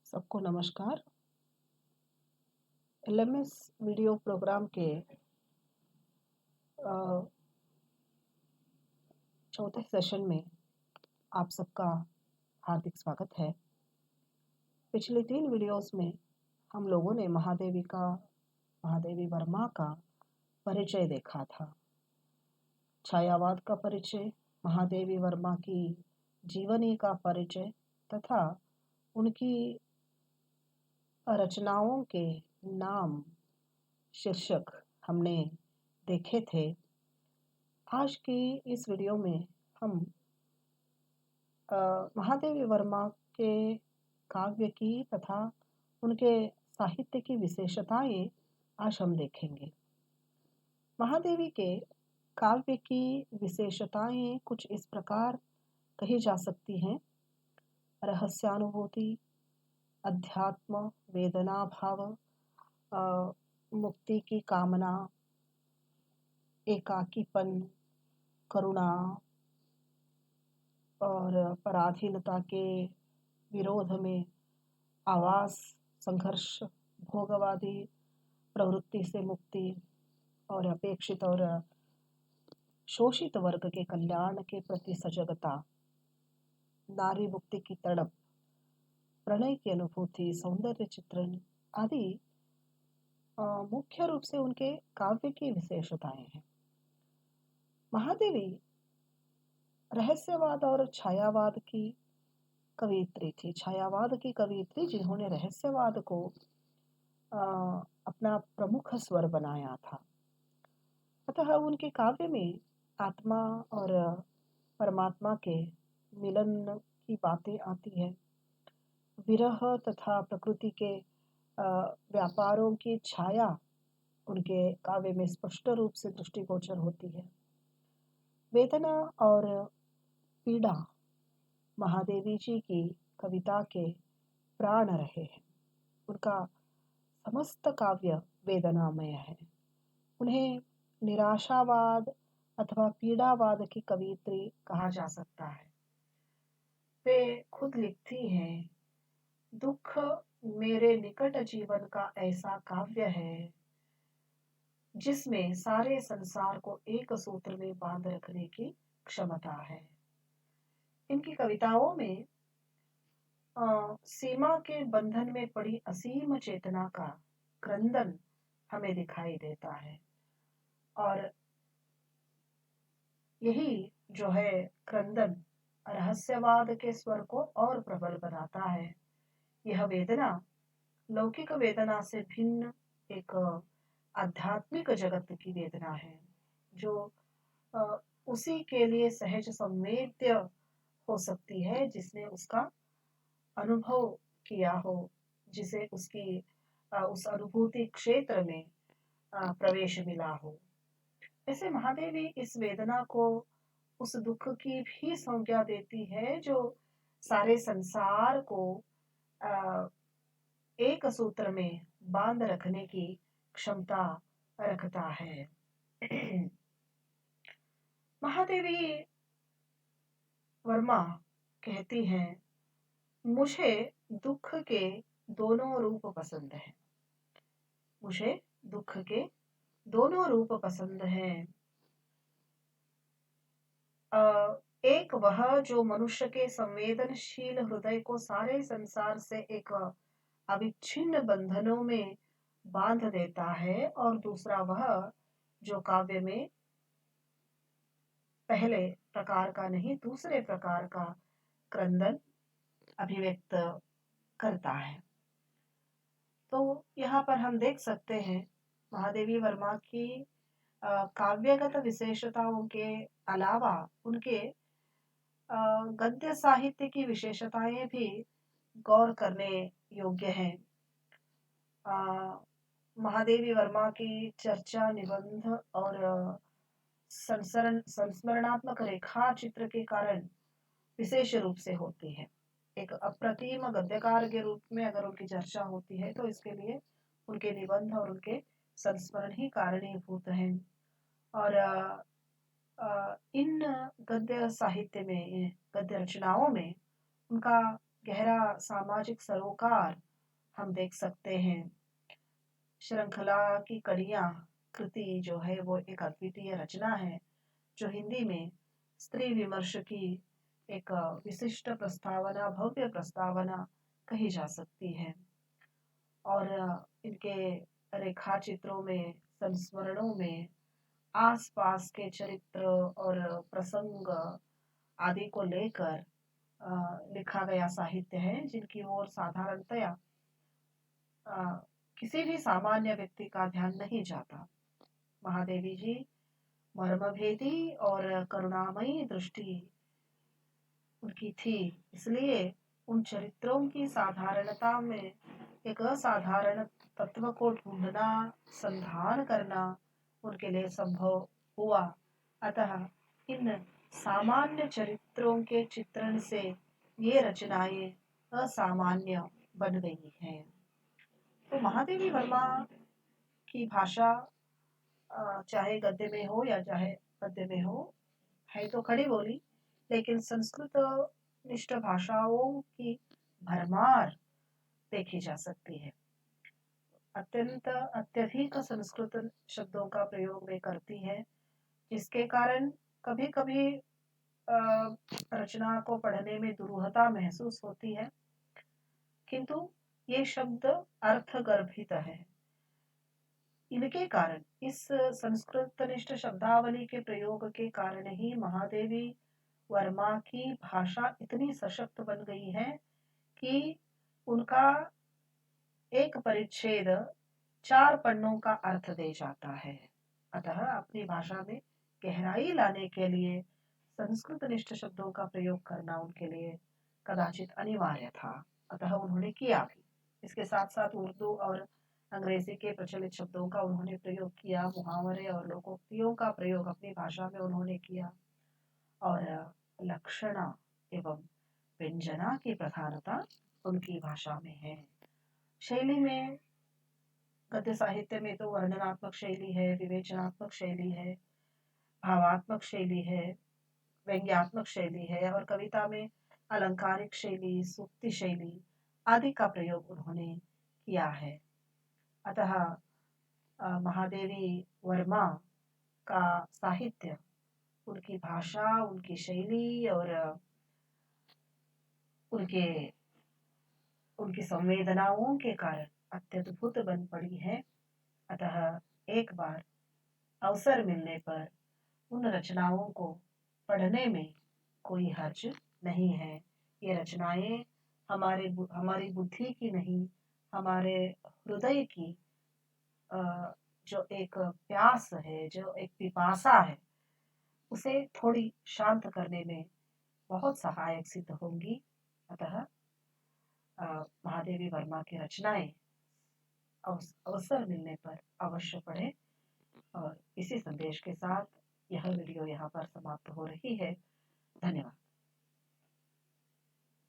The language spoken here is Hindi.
सबको नमस्कार। एलएमएस वीडियो प्रोग्राम के अ, चौथे सेशन में आप सबका हार्दिक स्वागत है। पिछले 3 वीडियोस में हम लोगों ने महादेवी वर्मा का परिचय देखा था। छायावाद का परिचय, महादेवी वर्मा की जीवनी का परिचय तथा उनकी रचनाओं के नाम, शीर्षक हमने देखे थे। आज की इस वीडियो में हम महादेवी वर्मा के काव्य की तथा उनके साहित्य की विशेषताएं आज हम देखेंगे। महादेवी के काव्य की विशेषताएं कुछ इस प्रकार कही जा सकती हैं। रहस्यानुभूति, अध्यात्म, वेदना भाव, मुक्ति की कामना, एकाकीपन, करुणा और पराधीनता के विरोध में आवास, संघर्ष, भोगवादी प्रवृत्ति से मुक्ति और अपेक्षित और शोषित वर्ग के कल्याण के प्रति सजगता, नारी मुक्ति की तड़प, प्रणय की अनुभूति, सौंदर्य चित्रण आदि मुख्य रूप से उनके काव्य की विशेषताएं हैं। महादेवी रहस्यवाद और छायावाद की कवयित्री थी। छायावाद की कवयित्री जिन्होंने रहस्यवाद को अपना प्रमुख स्वर बनाया था। अतः उनके काव्य में आत्मा और परमात्मा के मिलन की बातें आती है। विरह तथा प्रकृति के व्यापारों की छाया उनके काव्य में स्पष्ट रूप से दृष्टिगोचर होती है। वेदना और पीड़ा महादेवी जी की कविता के प्राण रहे हैं। उनका समस्त काव्य वेदनामय है। उन्हें निराशावाद अथवा पीड़ावाद की कवयित्री कहा जा सकता है। वे खुद लिखती हैं, दुख मेरे निकट जीवन का ऐसा काव्य है जिसमें सारे संसार को एक सूत्र में बांध रखने की क्षमता है। इनकी कविताओं में सीमा के बंधन में पड़ी असीम चेतना का क्रंदन हमें दिखाई देता है और यही जो है क्रंदन रहस्यवाद के स्वर को और प्रबल बनाता है। यह वेदना लौकिक वेदना से भिन्न एक आध्यात्मिक जगत की वेदना है जो उसी के लिए सहज संवेद्य हो सकती है जिसने उसका अनुभव किया हो, जिसे उसकी उस अनुभूति क्षेत्र में प्रवेश मिला हो। ऐसे महादेवी इस वेदना को उस दुख की भी संज्ञा देती है जो सारे संसार को एक सूत्र में बांध रखने की क्षमता रखता है। महादेवी वर्मा कहती हैं, मुझे दुख के दोनों रूप पसंद हैं। मुझे दुख के दोनों रूप पसंद हैं। एक वह जो मनुष्य के संवेदनशील हृदय को सारे संसार से एक अविच्छिन्न बंधनों में बांध देता है और दूसरा वह जो काव्य में पहले प्रकार का नहीं दूसरे प्रकार का क्रंदन अभिव्यक्त करता है। तो यहाँ पर हम देख सकते हैं महादेवी वर्मा की काव्यगत विशेषताओं के अलावा उनके गद्य साहित्य की विशेषताएं भी गौर करने योग्य हैं। महादेवी वर्मा की चर्चा, निबंध और संस्मरणात्मक रेखा चित्र के कारण विशेष रूप से होती है। एक अप्रतिम गद्यकार के रूप में अगर उनकी चर्चा होती है तो इसके लिए उनके निबंध और उनके संस्मरण ही कारणीभूत हैं। और इन गद्य साहित्य में, गद्य रचनाओं में उनका गहरा सामाजिक सरोकार हम देख सकते हैं। श्रृंखला की कड़ियाँ कृति जो है वो एक अद्वितीय रचना है, जो हिंदी में स्त्री विमर्श की एक विशिष्ट प्रस्तावना, भव्य प्रस्तावना कही जा सकती है। और इनके रेखा चित्रों में, संस्मरणों में आसपास के चरित्र और प्रसंग आदि को लेकर लिखा गया साहित्य है, जिनकी ओर साधारणतया किसी भी सामान्य व्यक्ति का ध्यान नहीं जाता। महादेवी जी मर्मभेदी और करुणामयी दृष्टि उनकी थी, इसलिए उन चरित्रों की साधारणता में एक असाधारण तत्व को ढूंढना, संधान करना उनके लिए संभव हुआ। अतः इन सामान्य चरित्रों के चित्रण से ये रचनाएं असामान्य बन गई हैं। तो महादेवी वर्मा की भाषा चाहे गद्य में हो या चाहे पद्य में हो, है तो खड़ी बोली, लेकिन संस्कृत निष्ठ भाषाओं की भरमार देखी जा सकती है। अत्यधिक संस्कृत शब्दों का प्रयोग वे करती है, जिसके कारण कभी कभी रचना को पढ़ने में दुरूहता महसूस होती है, किंतु ये शब्द अर्थगर्भित है। इनके कारण, इस संस्कृतनिष्ठ शब्दावली के प्रयोग के कारण ही महादेवी वर्मा की भाषा इतनी सशक्त बन गई है कि उनका एक परिच्छेद 4 पन्नों का अर्थ दे जाता है। अतः अपनी भाषा में गहराई लाने के लिए संस्कृतनिष्ठ शब्दों का प्रयोग करना उनके लिए कदाचित अनिवार्य था। अतः उन्होंने किया भी। इसके साथ साथ उर्दू और अंग्रेजी के प्रचलित शब्दों का उन्होंने प्रयोग किया, मुहावरे और लोकोक्तियों का प्रयोग अपनी भाषा में उन्होंने किया, और लक्षणा एवं व्यंजना की प्रधानता उनकी भाषा में है। शैली में, गद्य साहित्य में तो वर्णनात्मक शैली है, विवेचनात्मक शैली है, भावात्मक शैली है, व्यंग्यात्मक शैली है, और कविता में अलंकारिक शैली, सूक्ति शैली आदि का प्रयोग उन्होंने किया है। अतः महादेवी वर्मा का साहित्य, उनकी भाषा, उनकी शैली और उनकी संवेदनाओं के कारण अत्यद्भुत बन पड़ी है। अतः एक बार अवसर मिलने पर उन रचनाओं को पढ़ने में कोई हर्ज नहीं है। ये रचनाएं हमारी बुद्धि की नहीं, हमारे हृदय की जो एक प्यास है, जो एक पिपासा है, उसे थोड़ी शांत करने में बहुत सहायक सिद्ध होंगी। अतः महादेवी वर्मा की रचनाएं अवसर मिलने पर अवश्य पढ़ें। और इसी संदेश के साथ यह वीडियो यहाँ पर समाप्त हो रही है। धन्यवाद।